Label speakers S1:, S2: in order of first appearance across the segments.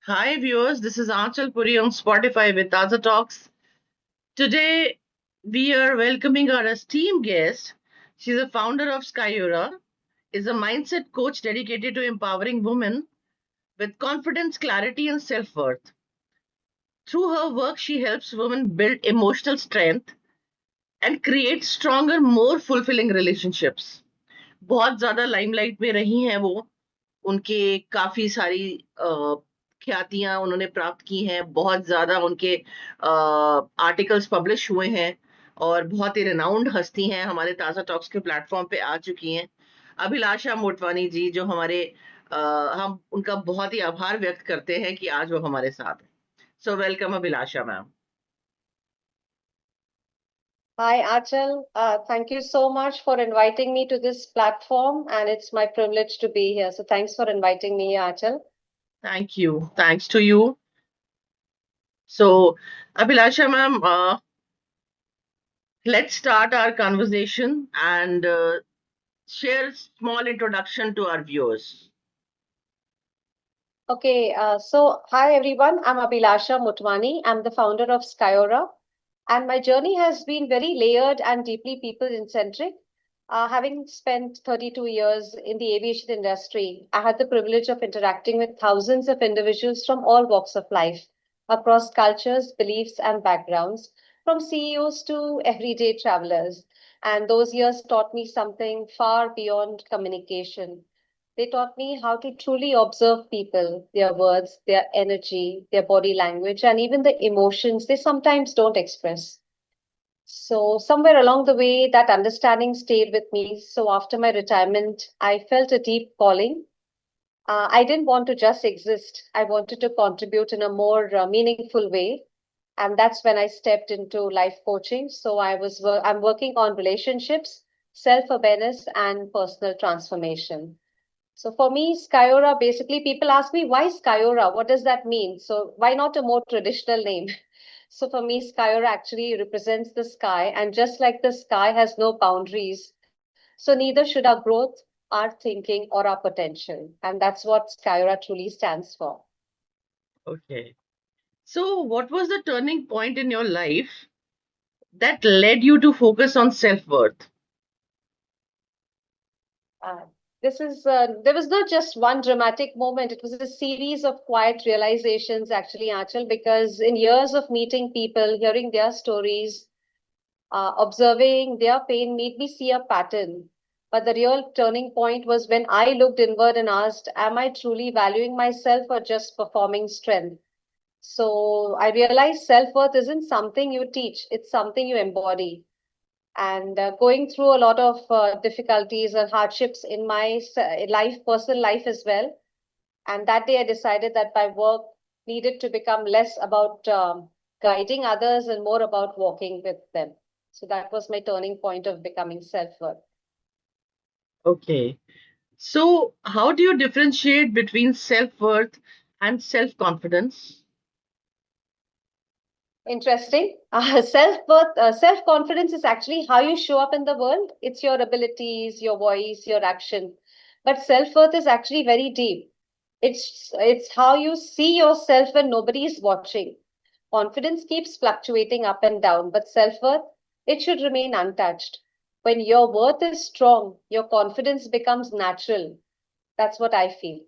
S1: Hi viewers, this is Aanchal Puri on Spotify with Taaza Talks. Today we are welcoming our esteemed guest. She's a founder of Skyora, is a mindset coach dedicated to empowering women with confidence, clarity, and self-worth. Through her work, she helps women build emotional strength and create stronger, more fulfilling relationships. बहुत ज्यादा limelight में रही हैं वो, उनके काफी सारी ख्यातियां उन्होंने प्राप्त की हैं, बहुत ज्यादा उनके आर्टिकल्स पब्लिश हुए हैं और बहुत ही रिनाउंड हस्ती हैं, हमारे ताजा टॉक्स के प्लेटफॉर्म पे आ चुकी हैं। अभिलाषा मोटवानी जी, जो हमारे हम उनका बहुत ही आभार व्यक्त करते हैं कि आज वो हमारे साथ हैं। So welcome Abhilasha ma'am.
S2: Hi, Achal. Thank you so much for inviting me to this platform, and it's my privilege to be here. So, thanks for inviting me, Achal.
S1: Thank you, thanks to you. So Abhilasha ma'am, let's start our conversation and share a small introduction to our viewers.
S2: Okay, so hi everyone. I'm Abhilasha Motwani. I'm the founder of Skyora, and my journey has been very layered and deeply people-centric. Having spent 32 years in the aviation industry, I had the privilege of interacting with thousands of individuals from all walks of life, across cultures, beliefs, and backgrounds, from CEOs to everyday travelers. And those years taught me something far beyond communication. They taught me how to truly observe people, their words, their energy, their body language, and even the emotions they sometimes don't express. So, somewhere along the way, that understanding stayed with me. So, after my retirement, I felt a deep calling. I didn't want to just exist, I wanted to contribute in a more meaningful way. And that's when I stepped into life coaching. So, I'm working on relationships, self awareness, and personal transformation. So for me, Skyora, basically people ask me, why Skyora? What does that mean? So why not a more traditional name? So for me, Skyora actually represents the sky. And just like the sky has no boundaries, so neither should our growth, our thinking, or our potential. And that's what Skyora truly stands for.
S1: Okay. So, what was the turning point in your life that led you to focus on self worth?
S2: Uh, there was not just one dramatic moment. It was a series of quiet realizations, actually, Achal, because in years of meeting people, hearing their stories, observing their pain made me see a pattern. But the real turning point was when I looked inward and asked, am I truly valuing myself or just performing strength? So I realized self worth isn't something you teach, it's something you embody. And going through a lot of difficulties and hardships in my life, personal life as well. And that day I decided that my work needed to become less about guiding others and more about walking with them. So that was my turning point of becoming self-worth.
S1: Okay. So, how do you differentiate between self worth and self confidence?
S2: Interesting. Self-worth, self-confidence is actually how you show up in the world. It's your abilities, your voice, your action. But self-worth is actually very deep. It's how you see yourself when nobody is watching. Confidence keeps fluctuating up and down, but self-worth, it should remain untouched. When your worth is strong, your confidence becomes natural. That's what I feel.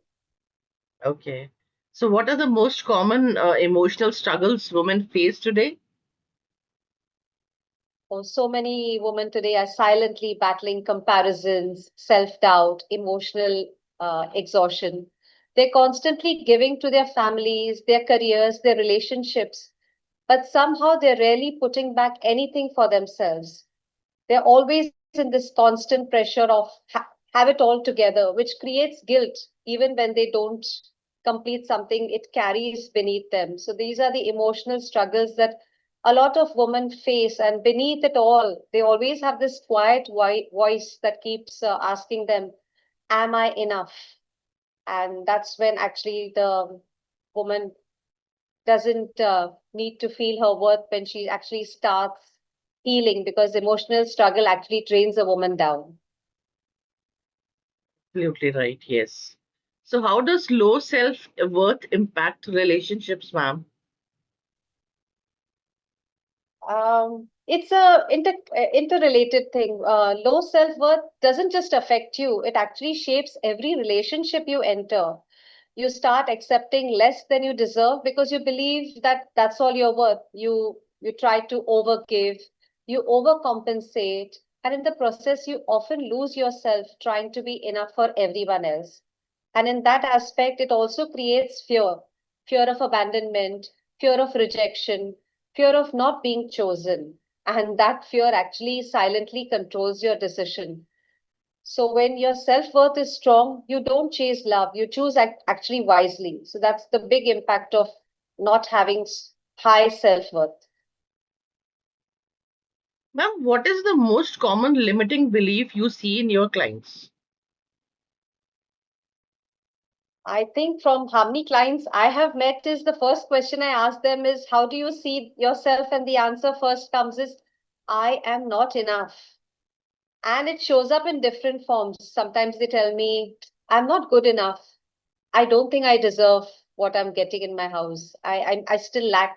S1: Okay. So, what are the most common emotional struggles women face today?
S2: Oh, so many women today are silently battling comparisons, self-doubt, emotional exhaustion. They're constantly giving to their families, their careers, their relationships, but somehow they're rarely putting back anything for themselves. They're always in this constant pressure of have it all together, which creates guilt even when they don't complete something it carries beneath them. So these are the emotional struggles that a lot of women face, and beneath it all, they always have this quiet voice that keeps asking them, am I enough? And that's when actually the woman doesn't need to feel her worth when she actually starts healing, because emotional struggle actually drains a woman down.
S1: Absolutely right. Yes. So, how does low self worth impact relationships, ma'am?
S2: It's a interrelated thing. Low self-worth doesn't just affect you, it actually shapes every relationship you enter. You start accepting less than you deserve because you believe that that's all you're worth. You try to overgive, you overcompensate, and in the process, you often lose yourself trying to be enough for everyone else. And in that aspect, it also creates fear of abandonment, fear of rejection, fear of not being chosen. And that fear actually silently controls your decision. So when your self-worth is strong, you don't chase love, you choose actually wisely. So that's the big impact of not having high self-worth.
S1: Ma'am, what is the most common limiting belief you see in your clients?
S2: I think from how many clients I have met is the first question I ask them is, how do you see yourself? And the answer first comes is, I am not enough. And it shows up in different forms. Sometimes they tell me, I'm not good enough. I don't think I deserve what I'm getting in my house. I still lack.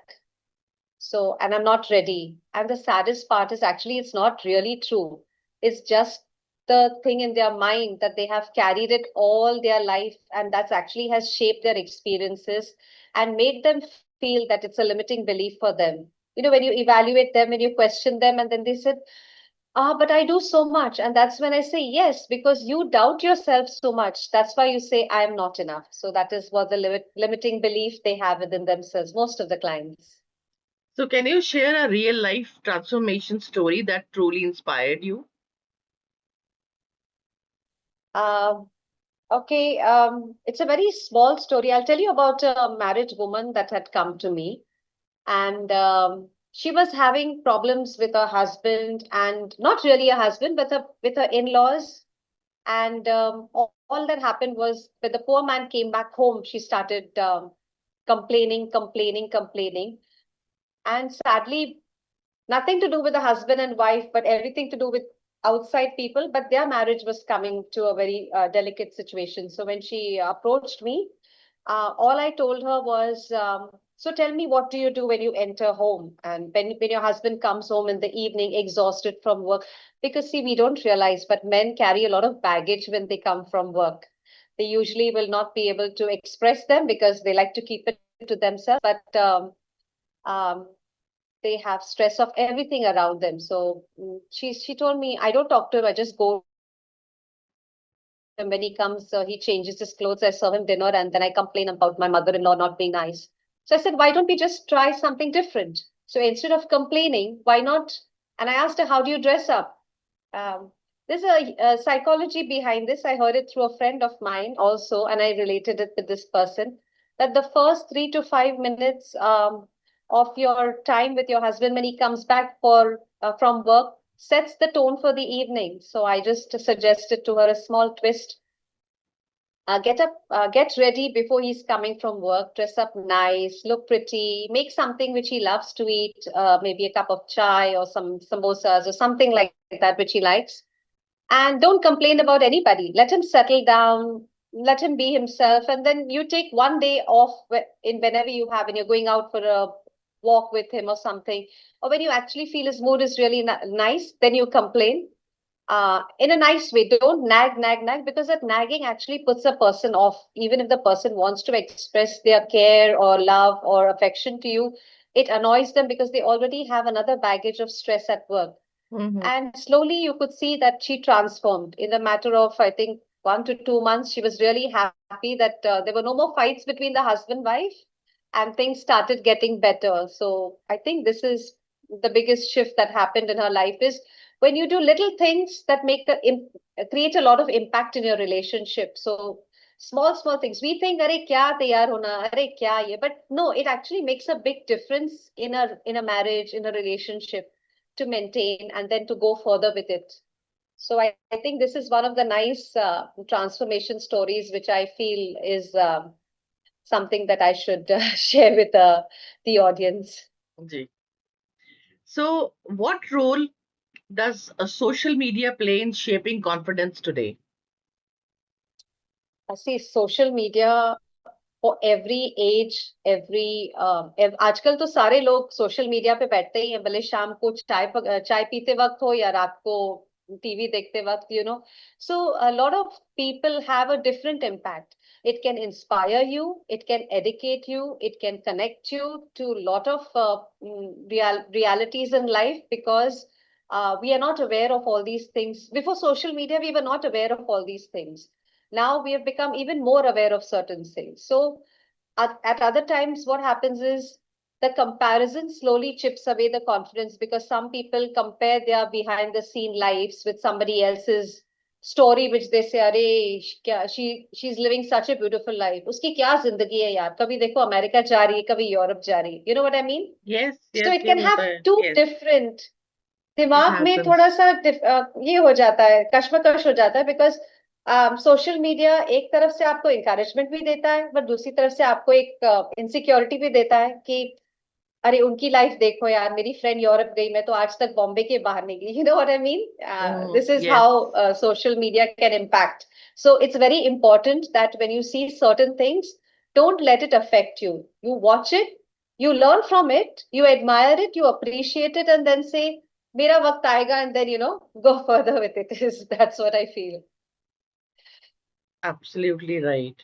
S2: So, and I'm not ready. And the saddest part is actually it's not really true. It's just the thing in their mind that they have carried it all their life, and that's actually has shaped their experiences and made them feel that it's a limiting belief for them. You know, when you evaluate them and you question them, and then they said, but I do so much. And that's when I say yes, because you doubt yourself so much. That's why you say, I'm not enough. So that is what the limiting belief they have within themselves, most of the clients.
S1: So, can you share a real life transformation story that truly inspired you?
S2: Um, okay, it's a very small story. I'll tell you about a married woman that had come to me, and she was having problems with her husband, and not really a husband, but with her in-laws. And all that happened was when the poor man came back home, she started complaining. And sadly, nothing to do with the husband and wife, but everything to do with outside people. But their marriage was coming to a very delicate situation. So when she approached me, all I told her was, so tell me, what do you do when you enter home and when your husband comes home in the evening, exhausted from work? Because see, we don't realize, but men carry a lot of baggage when they come from work. They usually will not be able to express them because they like to keep it to themselves. But um, they have stress of everything around them. So she told me, I don't talk to him. I just go and when he comes, he changes his clothes. I serve him dinner, and then I complain about my mother-in-law not being nice. So I said, why don't we just try something different? So instead of complaining, why not? And I asked her, how do you dress up? Um, there's a psychology behind this. I heard it through a friend of mine also, and I related it with this person that the first 3 to 5 minutes of your time with your husband when he comes back from work sets the tone for the evening. So I just suggested to her a small twist. Get ready before he's coming from work. Dress up nice, look pretty, make something which he loves to eat, maybe a cup of chai or some samosas or something like that which he likes, and don't complain about anybody. Let him settle down, let him be himself, and then you take one day off in whenever you have, and you're going out for a walk with him or something, or when you actually feel his mood is really nice, then you complain in a nice way. Don't nag, because that nagging actually puts a person off. Even if the person wants to express their care or love or affection to you, it annoys them because they already have another baggage of stress at work.
S1: Mm-hmm.
S2: And slowly you could see that she transformed in a matter of, I think, 1 to 2 months. She was really happy that there were no more fights between the husband wife and things started getting better. So I think this is the biggest shift that happened in her life is when you do little things that create a lot of impact in your relationship. So small things. We think, "Arey kya tayar hona, arey kya ye," but no, it actually makes a big difference in a marriage, in a relationship to maintain and then to go further with it. So I think this is one of the nice transformation stories, which I feel is something that I should share with the audience.
S1: Ji. So, what role does a social media play in shaping confidence today?
S2: See, social media for every age, आजकल तो सारे लोग social media पे बैठते ही हैं, भले शाम को चाय पीते वक्त हो या रात को टीवी देखते वक्त, So a lot of people have a different impact. It can inspire you, it can educate you, it can connect you to a lot of realities in life, because we are not aware of all these things. Before social media, we were not aware of all these things. Now we have become even more aware of certain things. So at other times, what happens is the comparison slowly chips away the confidence, because some people compare their behind the scene lives with somebody else's story, which they say, अरे she's living such a beautiful life. उसकी क्या जिंदगी है यार, कभी देखो America जा रही है, कभी यूरोप जा रही है. You know what I mean?
S1: Yes,
S2: So
S1: yes,
S2: it
S1: ये
S2: can have
S1: होता है.
S2: two
S1: Yes,
S2: different,
S1: it
S2: दिमाग में थोड़ा
S1: happens.
S2: सा ये हो जाता है, कश्मकश हो जाता है, बिकॉज सोशल मीडिया एक तरफ से आपको इंकरेजमेंट भी देता है, पर दूसरी तरफ से आपको एक इनसिक्योरिटी भी देता है कि अरे उनकी लाइफ देखो यार, मेरी फ्रेंड यूरोप गई, मैं तो आज तक बॉम्बे के बाहर नहीं गई. You know what I mean? This is
S1: Yes,
S2: how social media can impact. So it's very important that when you see certain things, don't let it affect you. You watch it, you learn from it, you admire it, you appreciate it, and then say मेरा वक्त आएगा, and then go further with it. Is That's what I feel.
S1: absolutely right.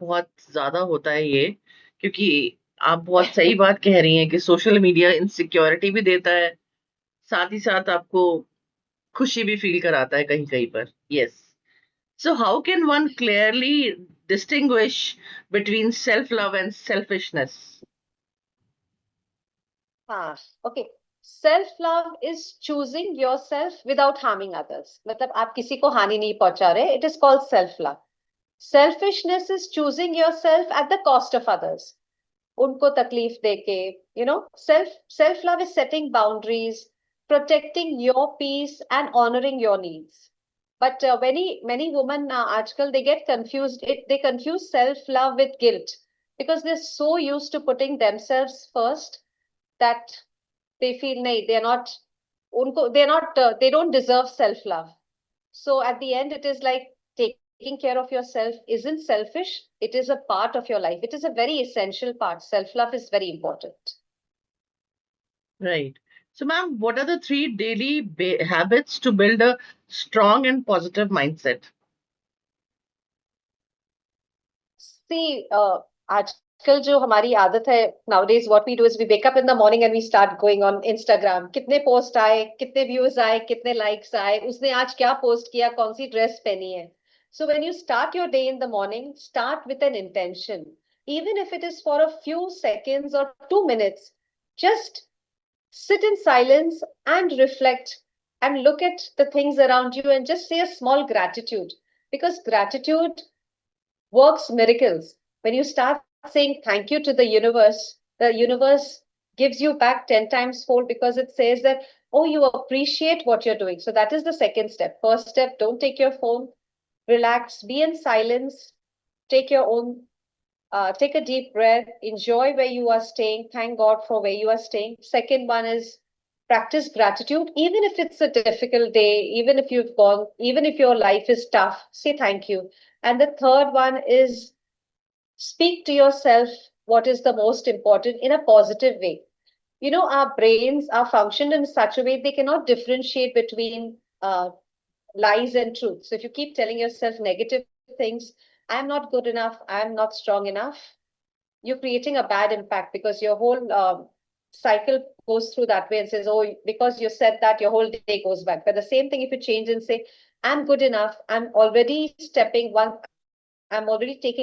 S1: बहुत ज्यादा होता है ये, क्योंकि आप बहुत सही बात कह रही हैं कि सोशल मीडिया इनसिक्योरिटी भी देता है, साथ ही साथ आपको खुशी भी फील कराता है कहीं कहीं पर. Yes. So how can one clearly distinguish between self-love and selfishness?
S2: हाँ, okay. Self love is choosing yourself without harming others. मतलब आप किसी को हानि नहीं पहुंचा रहे. It is called self love. Selfishness is choosing yourself at the cost of others. उनको तकलीफ देके, self love is setting boundaries, protecting your peace and honouring your needs. But many women आजकल they get confused. They confuse self love with guilt, because they're so used to putting themselves first that they feel nahi, they don't deserve self love. So at the end, it is like taking care of yourself isn't selfish. It is a part of your life. It is a very essential part. Self love is very important.
S1: Right. So, ma'am, what are the three daily habits to build a strong and positive mindset?
S2: See, आजकल जो हमारी आदत है, nowadays what we do is we wake up in the morning and we start going on Instagram. कितने post आए, कितने views आए, कितने लाइक्स आए, उसने आज क्या पोस्ट किया, कौन सी ड्रेस पहनी है. So when you start your day in the morning, start with an intention. Even if it is for a few seconds or 2 minutes, just sit in silence and reflect and look at the things around you and just say a small gratitude, because gratitude works miracles. When you start saying thank you to the universe gives you back 10 times fold, because it says that, oh, you appreciate what you're doing. So that is the second step. First step, don't take your phone, relax, be in silence, take your own, take a deep breath, enjoy where you are staying, thank God for where you are staying. Second one is practice gratitude, even if it's a difficult day, even if your life is tough, say thank you. And the third one is speak to yourself what is the most important in a positive way. Our brains are functioned in such a way they cannot differentiate between lies and truth. So if you keep telling yourself negative things, I'm not good enough, I'm not strong enough, you're creating a bad impact, because your whole cycle goes through that way and says, oh, because you said that, your whole day goes back. But the same thing, if you change and say, I'm good enough, I'm already taking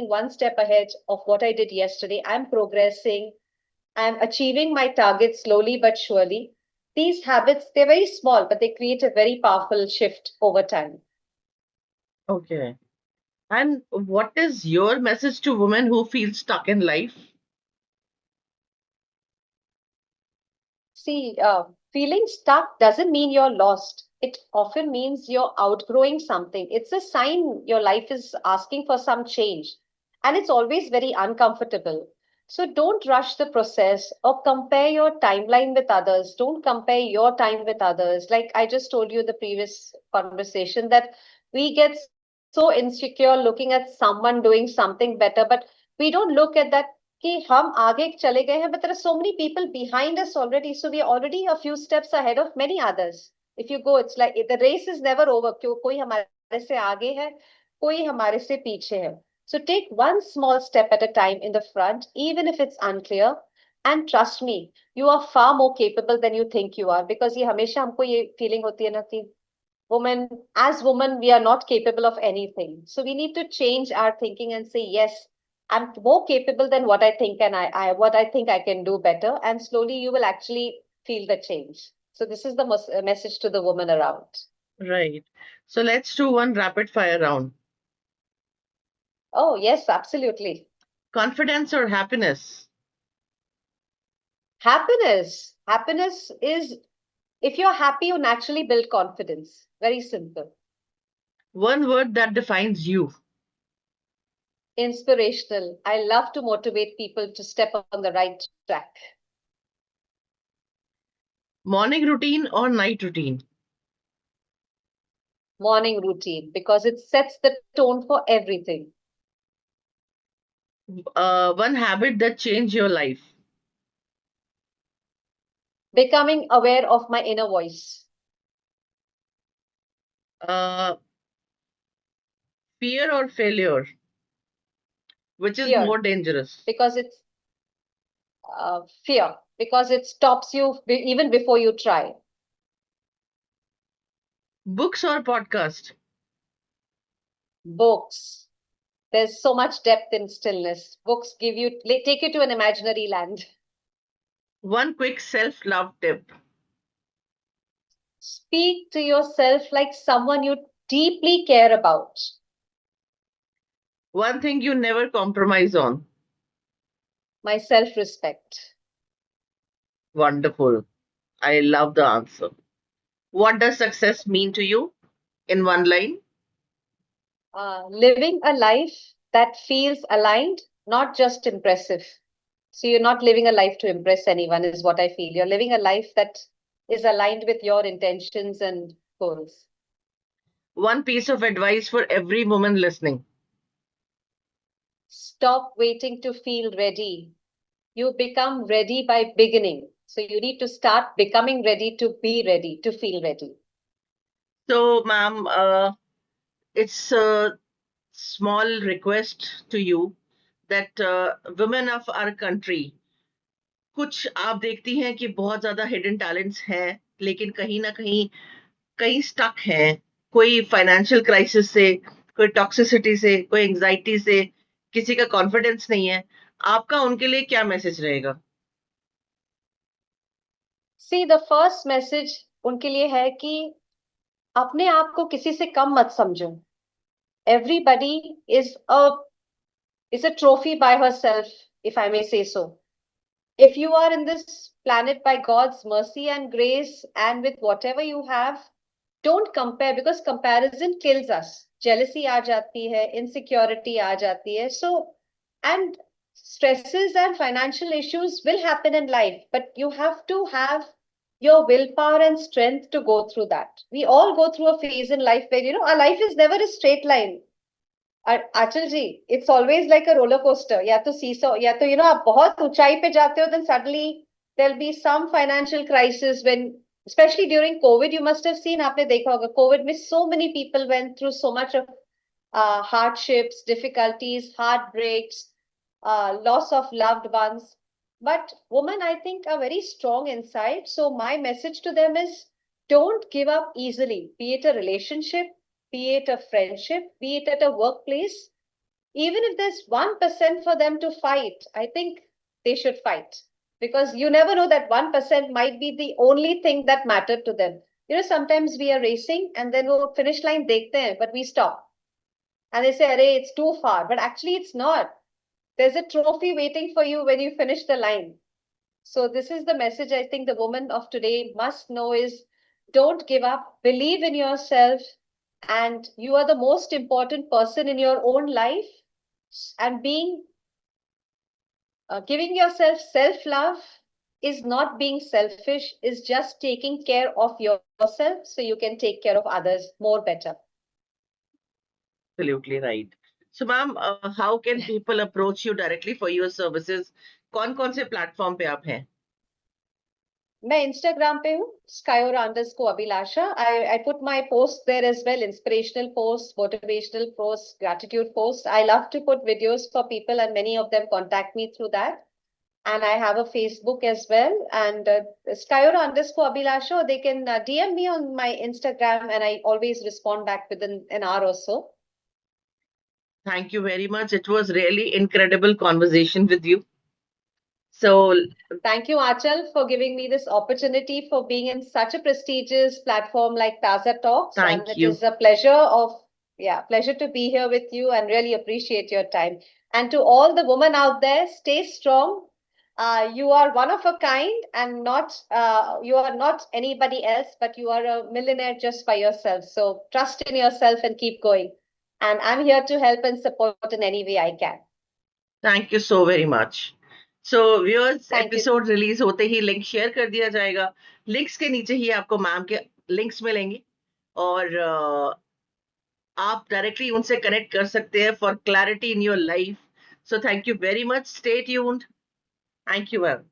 S2: one step ahead of what I did yesterday, I'm progressing, I'm achieving my target slowly but surely. These habits, they're very small, but they create a very powerful shift over time.
S1: Okay. And what is your message to women who feel stuck in life?
S2: See, feeling stuck doesn't mean you're lost. It often means you're outgrowing something. It's a sign your life is asking for some change. And it's always very uncomfortable. So don't rush the process or compare your timeline with others. Don't compare your time with others. Like I just told you in the previous conversation, that we get so insecure looking at someone doing something better, but we don't look at that कि हम आगे चले गए हैं, but there are so many people behind us already, so we are already a few steps ahead of many others. If you go, it's like the race is never over. क्यों कोई हमारे से आगे है, कोई हमारे से पीछे है. So take one small step at a time in the front, even if it's unclear. And trust me, you are far more capable than you think you are. Because ये हमेशा हमको ये feeling होती है ना कि women, we are not capable of anything. So we need to change our thinking and say, yes, I'm more capable than what I think, and what I think I can do better. And slowly you will actually feel the change. So this is the message to the woman around.
S1: Right. So let's do one rapid fire round.
S2: Oh, yes, absolutely.
S1: Confidence or happiness?
S2: Happiness. Happiness is, if you're happy, you naturally build confidence. Very simple.
S1: One word that defines you.
S2: Inspirational. I love to motivate people to step on the right track.
S1: Morning routine or night routine?
S2: Morning routine, because it sets the tone for everything.
S1: One habit that changed your life.
S2: Becoming aware of my inner voice.
S1: Uh, Fear or failure? Which is
S2: Fear,
S1: more dangerous?
S2: because it's fear, because it stops you even before you try.
S1: Books or podcast?
S2: Books. There's so much depth in stillness. Books give you, take you to an imaginary land.
S1: One quick self love tip.
S2: Speak to yourself like someone you deeply care about.
S1: One thing you never compromise on.
S2: My self respect.
S1: Wonderful. I love the answer. What does success mean to you in one line?
S2: Living a life that feels aligned, not just impressive. So you're not living a life to impress anyone, is what I feel. You're living a life that is aligned with your intentions and goals.
S1: One piece of advice for every woman listening.
S2: Stop waiting to feel ready. You become ready by beginning. So you need to start becoming ready to be ready, to feel ready.
S1: So, ma'am, it's a small request to you that women of our country, कुछ आप देखती हैं कि बहुत ज्यादा hidden talents हैं, लेकिन कहीं ना कहीं कहीं स्टक हैं, कोई फाइनेंशियल क्राइसिस से, कोई टॉक्सिसिटी से, कोई एंजाइटी से, किसी का कॉन्फिडेंस नहीं है. आपका उनके लिए क्या मैसेज रहेगा?
S2: See, the first message उनके लिए है कि अपने आप को किसी से कम मत समझो. Everybody is a trophy by herself, if I may say so. If you are in this planet by God's mercy and grace, and with whatever you have, don't compare, because comparison kills us. Jealousy aa jati hai, insecurity aa jati hai. So, and stresses and financial issues will happen in life, but you have to have your willpower and strength to go through that. We all go through a phase in life where, our life is never a straight line. Achal ji, it's always like a roller coaster. या तो seesaw, या तो आप बहुत ऊंचाई पे जाते हो, then suddenly there'll be some financial crisis when, especially during COVID, you must have seen, आपने देखा होगा, COVID में so many people went through so much of hardships, difficulties, heartbreaks, loss of loved ones. But women, I think, are very strong inside. So my message to them is, don't give up easily, be it a relationship, be it a friendship, be it at a workplace. Even if there's 1% for them to fight, I think they should fight, because you never know, that 1% might be the only thing that mattered to them. Sometimes we are racing and then we'll finish line dekhte hain, but we stop. And they say, Arey, it's too far. But actually, it's not. There's a trophy waiting for you when you finish the line. So this is the message I think the woman of today must know is, don't give up, believe in yourself, and you are the most important person in your own life. And giving yourself self-love is not being selfish, is just taking care of yourself so you can take care of others more better.
S1: Absolutely right. So, ma'am, how can people approach you directly for your services? कौन-कौन से platform पे आप हैं?
S2: मैं Instagram पे हूँ Skyora_Abhilasha. I put my posts there as well, inspirational posts, motivational posts, gratitude posts. I love to put videos for people, and many of them contact me through that. And I have a Facebook as well, and Skyora_Abhilasha. They can DM me on my Instagram, and I always respond back within an hour or so.
S1: Thank you very much. It was really incredible conversation with you. So,
S2: Thank you, Achal, for giving me this opportunity for being in such a prestigious platform like Taaza Talks. And
S1: thank
S2: it
S1: you.
S2: is a pleasure to be here with you and really appreciate your time. And to all the women out there, stay strong. You are one of a kind and you are not anybody else, but you are a millionaire just by yourself. So trust in yourself and keep going. And I'm here to help and support in any way I can.
S1: Thank you so very much. So viewers,
S2: Thank you.
S1: Episode release होते ही link share कर दिया जाएगा. Links के नीचे ही आपको ma'am के links मिलेंगे और आप डायरेक्टली उनसे कनेक्ट कर सकते हैं for clarity in your life. So thank you very much. Stay tuned. Thank you ma'am.